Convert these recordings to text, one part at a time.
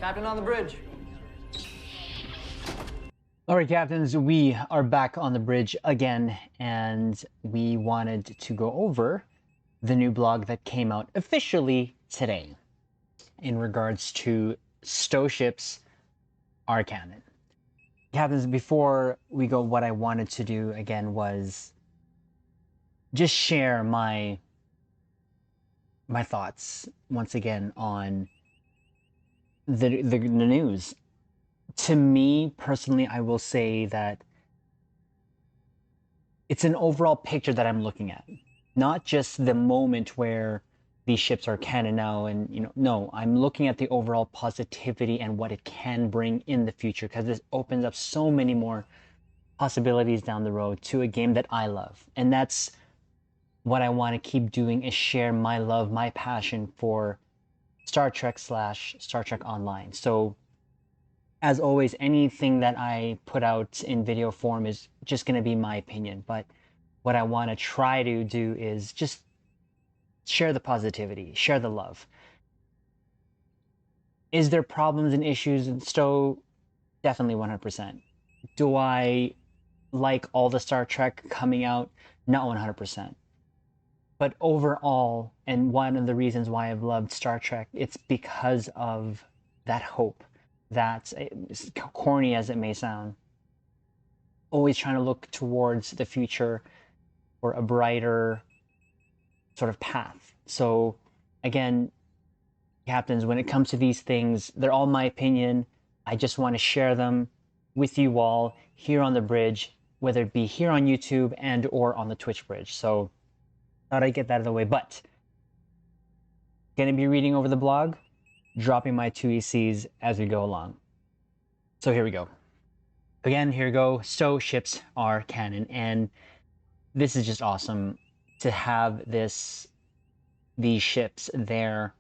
Captain on the bridge. All right, captains, we are back on the bridge again, and we wanted to go over the new blog that came out officially today in regards to stow ships are canon. Captains, before we go, what I wanted to do again was just share my thoughts once again on the news. To me personally, I will say that it's an overall picture that I'm looking at, not just the moment where these ships are canon now. And no, I'm looking at the overall positivity and what it can bring in the future, because this opens up so many more possibilities down the road to a game that I love. And that's what I want to keep doing, is share my love, my passion for Star Trek / Star Trek Online. So as always, anything that I put out in video form is just going to be my opinion. But what I want to try to do is just share the positivity, share the love. Is there problems and issues in Stowe? Definitely 100%. Do I like all the Star Trek coming out? Not 100%. But overall, and one of the reasons why I've loved Star Trek, it's because of that hope. That, as corny as it may sound, always trying to look towards the future for a brighter sort of path. So again, captains, when it comes to these things, they're all my opinion. I just want to share them with you all here on the bridge, whether it be here on YouTube and or on the Twitch bridge. So thought I'd get that out of the way. But gonna be reading over the blog, dropping my 2 ECs as we go along. So here we go. Again, here we go. Stowe ships are canon, and this is just awesome to have these ships there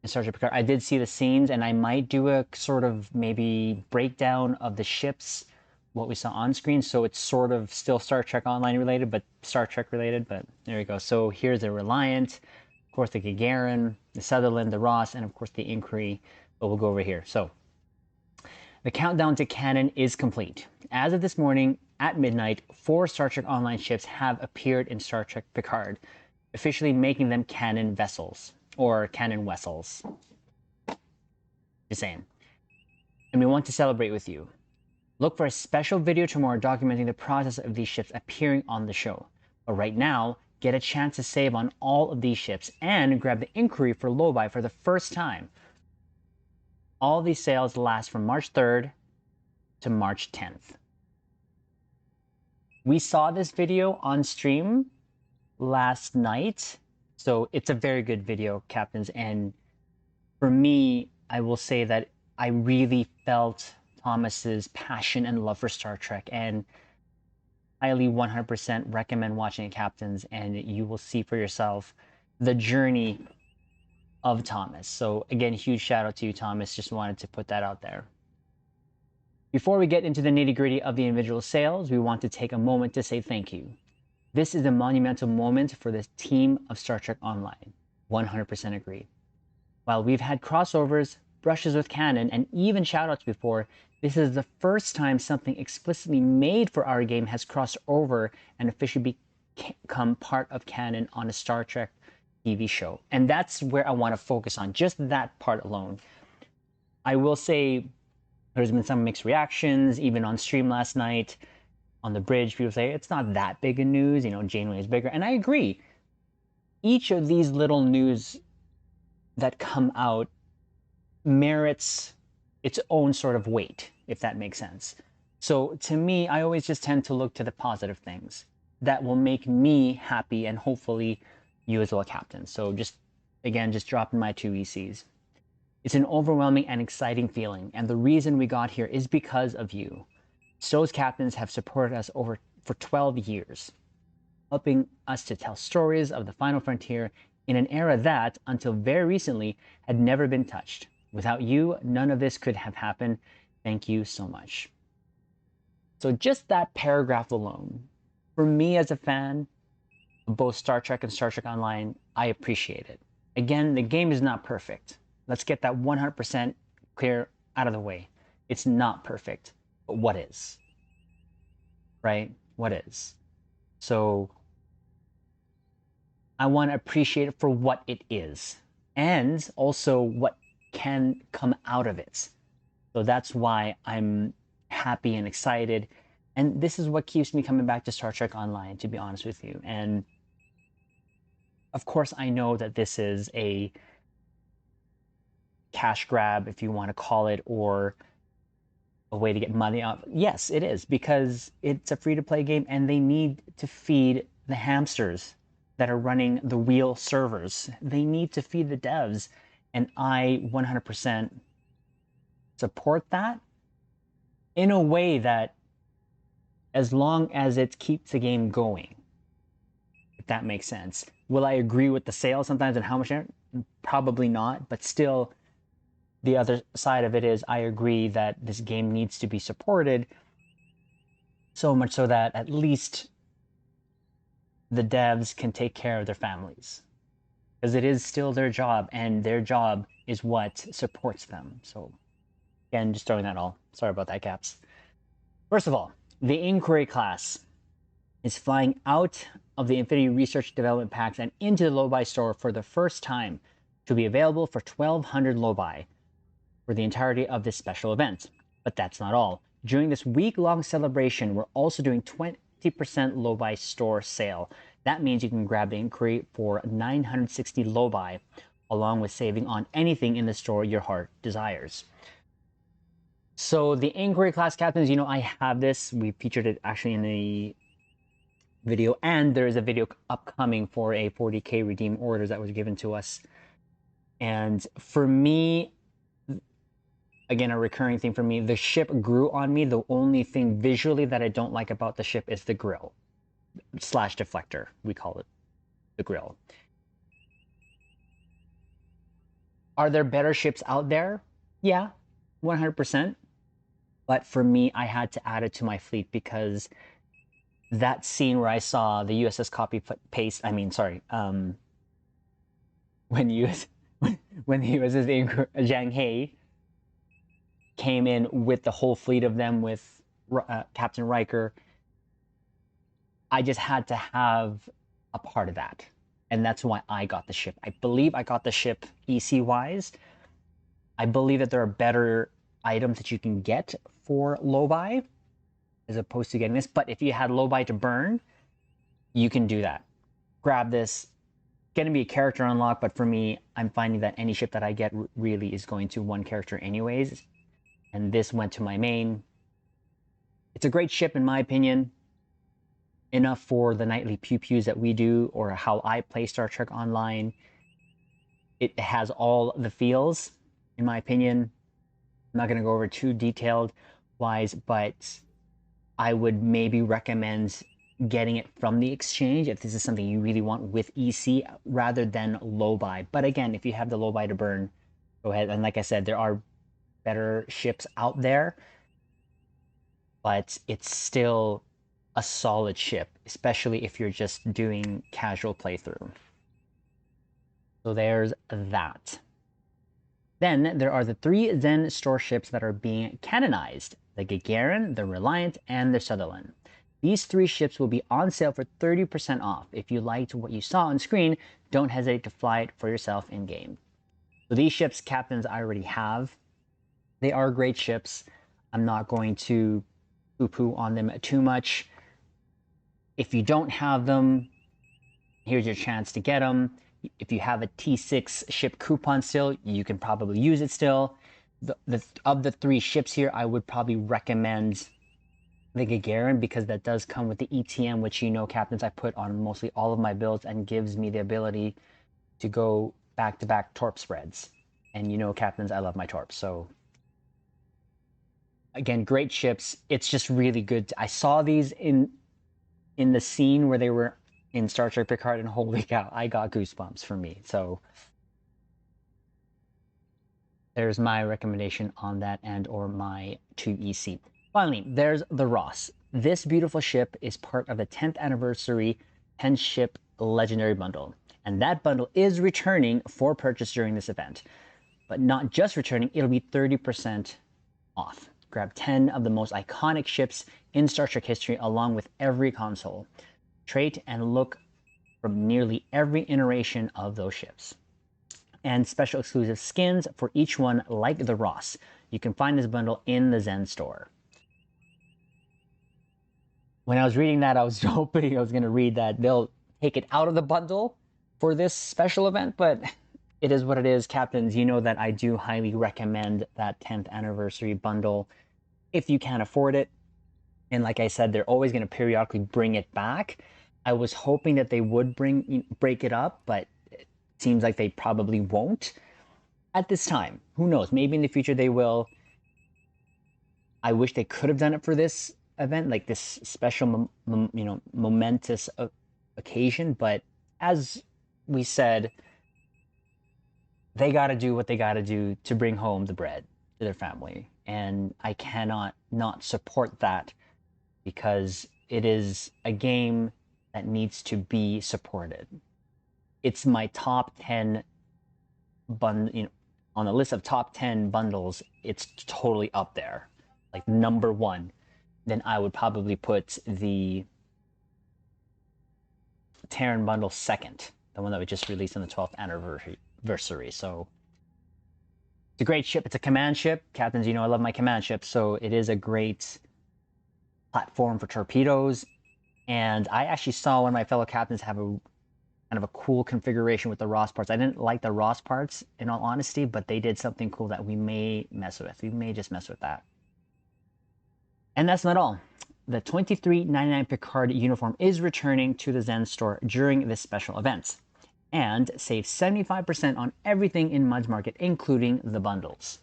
in Star Trek Picard. I did see the scenes, and I might do a sort of maybe breakdown of the ships, what we saw on screen. So it's sort of still Star Trek Online related, but Star Trek related. But there we go. So here's the Reliant, of course the Gagarin, the Sutherland, the Ross, and of course the Inquiry. But we'll go over here. So the countdown to canon is complete. As of this morning at midnight, 4 Star Trek Online ships have appeared in Star Trek Picard, officially making them canon vessels, or canon vessels. Just saying. And we want to celebrate with you. Look for a special video tomorrow documenting the process of these ships appearing on the show. But right now, get a chance to save on all of these ships and grab the Inquiry for Lobi for the first time. All these sales last from March 3rd to March 10th. We saw this video on stream last night, so it's a very good video, captains. And for me, I will say that I really felt Thomas's passion and love for Star Trek, and highly 100% recommend watching it, captains, and you will see for yourself the journey of Thomas. So again, huge shout out to you, Thomas. Just wanted to put that out there. Before we get into the nitty-gritty of the individual sales, we want to take a moment to say thank you. This is a monumental moment for the team of Star Trek Online. 100% agree. While we've had crossovers, brushes with canon, and even shoutouts before, this is the first time something explicitly made for our game has crossed over and officially become part of canon on a Star Trek TV show. And that's where I want to focus on, just that part alone. I will say there's been some mixed reactions, even on stream last night, on the bridge. People say it's not that big a news, Janeway is bigger. And I agree. Each of these little news that come out merits its own sort of weight, if that makes sense. So to me, I always just tend to look to the positive things that will make me happy, and hopefully you as well, captain. So just dropping my 2 ECs. It's an overwhelming and exciting feeling, and the reason we got here is because of you. Stowe's captains have supported us for 12 years, helping us to tell stories of the final frontier in an era that, until very recently, had never been touched. Without you, none of this could have happened. Thank you so much. So just that paragraph alone, for me as a fan of both Star Trek and Star Trek Online, I appreciate it. Again, the game is not perfect. Let's get that 100% clear out of the way. It's not perfect, but what is? Right? What is? So I want to appreciate it for what it is and also what can come out of it. So that's why I'm happy and excited. And this is what keeps me coming back to Star Trek Online, to be honest with you. And of course, I know that this is a cash grab, if you want to call it, or a way to get money off. Yes, it is, because it's a free-to-play game and they need to feed the hamsters that are running the wheel servers. They need to feed the devs. And I 100% support that in a way that, as long as it keeps the game going, if that makes sense. Will I agree with the sale sometimes and how much? Probably not, but still, the other side of it is I agree that this game needs to be supported, so much so that at least the devs can take care of their families, because it is still their job, and their job is what supports them. So again, just throwing that all. Sorry about that, Caps. First of all, the Inquiry class is flying out of the Infinity Research Development Packs and into the Lobi store for the first time, to be available for 1,200 Lobi for the entirety of this special event. But that's not all. During this week-long celebration, we're also doing 20% Lobi store sale. That means you can grab the Inquiry for 960 Lobi, along with saving on anything in the store your heart desires. So the Inquiry class captains, you know, I have this. We featured it actually in the video, and there is a video upcoming for a 40k redeem orders that was given to us. And for me, again, a recurring theme for me, the ship grew on me. The only thing visually that I don't like about the ship is the grill / deflector. We call it the grill. Are there better ships out there? Yeah, 100%. But for me, I had to add it to my fleet, because that scene where I saw the USS copy paste, when the USS Zhang He came in with the whole fleet of them with Captain Riker, I just had to have a part of that. And that's why I got the ship. I believe I got the ship EC-wise. I believe that there are better items that you can get for Lobi as opposed to getting this. But if you had Lobi to burn, you can do that. Grab this. Going to be a character unlock, but for me, I'm finding that any ship that I get really is going to one character anyways. And this went to my main. It's a great ship in my opinion. Enough for the nightly pew-pews that we do, or how I play Star Trek Online. It has all the feels, in my opinion. I'm not going to go over too detailed wise, but I would maybe recommend getting it from the exchange if this is something you really want with EC, rather than Lobi. But again, if you have the Lobi to burn, go ahead. And like I said, there are better ships out there, but it's still a solid ship, especially if you're just doing casual playthrough. So there's that. Then there are the 3 Zen store ships that are being canonized: the Gagarin, the Reliant, and the Sutherland. These 3 ships will be on sale for 30% off. If you liked what you saw on screen, don't hesitate to fly it for yourself in-game. So these ships, captains, I already have. They are great ships. I'm not going to poo-poo on them too much. If you don't have them, here's your chance to get them. If you have a T6 ship coupon still, you can probably use it still. Of the 3 ships here, I would probably recommend the Gagarin, because that does come with the ETM, which, you know, captains, I put on mostly all of my builds and gives me the ability to go back-to-back torp spreads. And you know, captains, I love my torps. So again, great ships. It's just really good. I saw these in the scene where they were in Star Trek Picard, and holy cow, I got goosebumps for me. So there's my recommendation on that, and or my 2EC. Finally, there's the Ross. This beautiful ship is part of the 10th anniversary 10 ship legendary bundle, and that bundle is returning for purchase during this event. But not just returning, it'll be 30% off. Grab 10 of the most iconic ships in Star Trek history along with every console, trait, and look from nearly every iteration of those ships. And special exclusive skins for each one like the Ross. You can find this bundle in the Zen store. When I was reading that, I was hoping I was going to read that they'll take it out of the bundle for this special event, but it is what it is. Captains, you know that I do highly recommend that 10th anniversary bundle if you can't afford it. And like I said, they're always going to periodically bring it back. I was hoping that they would break it up, but it seems like they probably won't at this time. Who knows? Maybe in the future they will. I wish they could have done it for this event, like this special, momentous occasion. But as we said, they got to do what they got to do to bring home the bread to their family. And I cannot not support that because it is a game that needs to be supported. It's my top 10 on the list of top 10 bundles, it's totally up there. Like number one. Then I would probably put the Terran bundle second, the one that we just released on the 12th anniversary. So it's a great ship. It's a command ship. Captains, you know I love my command ship, so it is a great platform for torpedoes. And I actually saw one of my fellow captains have a kind of a cool configuration with the Ross parts. I didn't like the Ross parts, in all honesty, but they did something cool that we may mess with. We may just mess with that. And that's not all. The $23.99 Picard uniform is returning to the Zen store during this special event. And save 75% on everything in Mud's Market, including the bundles.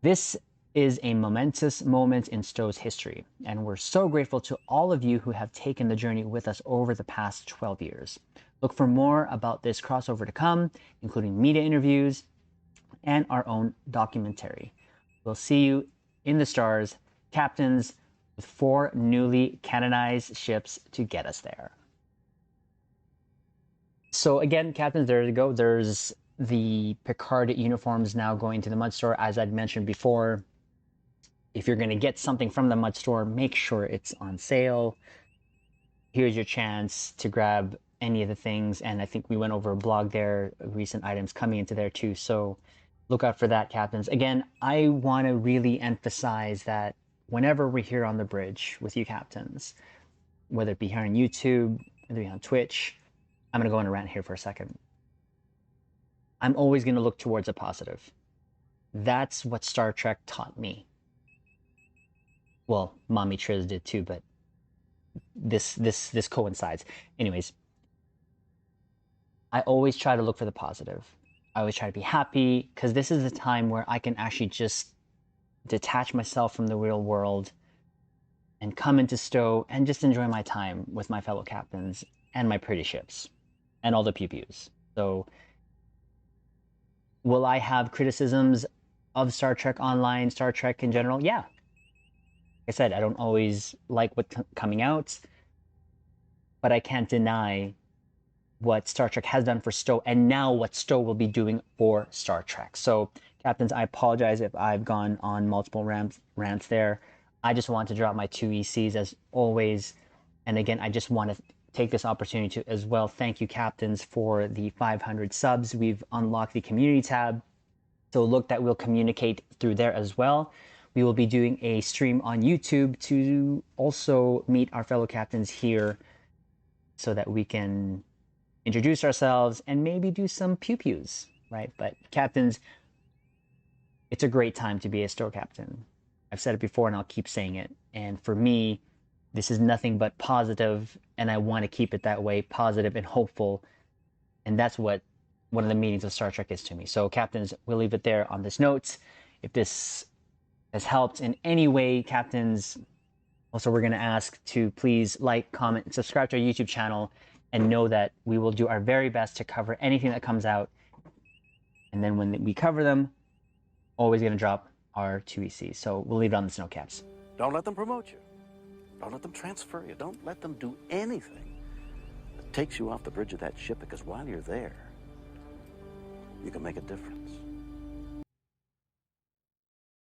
This is a momentous moment in Stow's history, and we're so grateful to all of you who have taken the journey with us over the past 12 years. Look for more about this crossover to come, including media interviews and our own documentary. We'll see you in the stars, captains, with 4 newly canonized ships to get us there. So again, captains, there you go. There's the Picard uniforms now going to the Mud store. As I'd mentioned before, if you're going to get something from the Mud store, make sure it's on sale. Here's your chance to grab any of the things. And I think we went over a blog there, recent items coming into there too. So look out for that, captains. Again, I want to really emphasize that whenever we're here on the bridge with you captains, whether it be here on YouTube, whether it be on Twitch, I'm going to go on a rant here for a second. I'm always going to look towards a positive. That's what Star Trek taught me. Well, Mommy Triz did too, but this coincides. Anyways, I always try to look for the positive. I always try to be happy because this is a time where I can actually just detach myself from the real world and come into Stowe and just enjoy my time with my fellow captains and my pretty ships and all the pew-pews. So will I have criticisms of Star Trek Online, Star Trek in general? Yeah. Like I said, I don't always like what's coming out, but I can't deny what Star Trek has done for Stowe and now what Stowe will be doing for Star Trek. So, captains, I apologize if I've gone on multiple rants there. I just want to drop my 2 ECs as always. And again, I just want to take this opportunity to as well thank you, captains, for the 500 subs. We've unlocked the community tab. So look that we'll communicate through there as well. We will be doing a stream on YouTube to also meet our fellow captains here so that we can introduce ourselves and maybe do some pew-pews, right? But captains, it's a great time to be a Stowe captain. I've said it before and I'll keep saying it. And for me, this is nothing but positive, and I want to keep it that way, positive and hopeful. And that's what one of the meanings of Star Trek is to me. So captains, we'll leave it there on this note. If this has helped in any way, captains, also we're going to ask to please like, comment, and subscribe to our YouTube channel, and know that we will do our very best to cover anything that comes out. And then when we cover them, always going to drop our 2 ECs. So we'll leave it on the snow caps. Don't let them promote you. Don't let them transfer you. Don't let them do anything that takes you off the bridge of that ship, because while you're there, you can make a difference.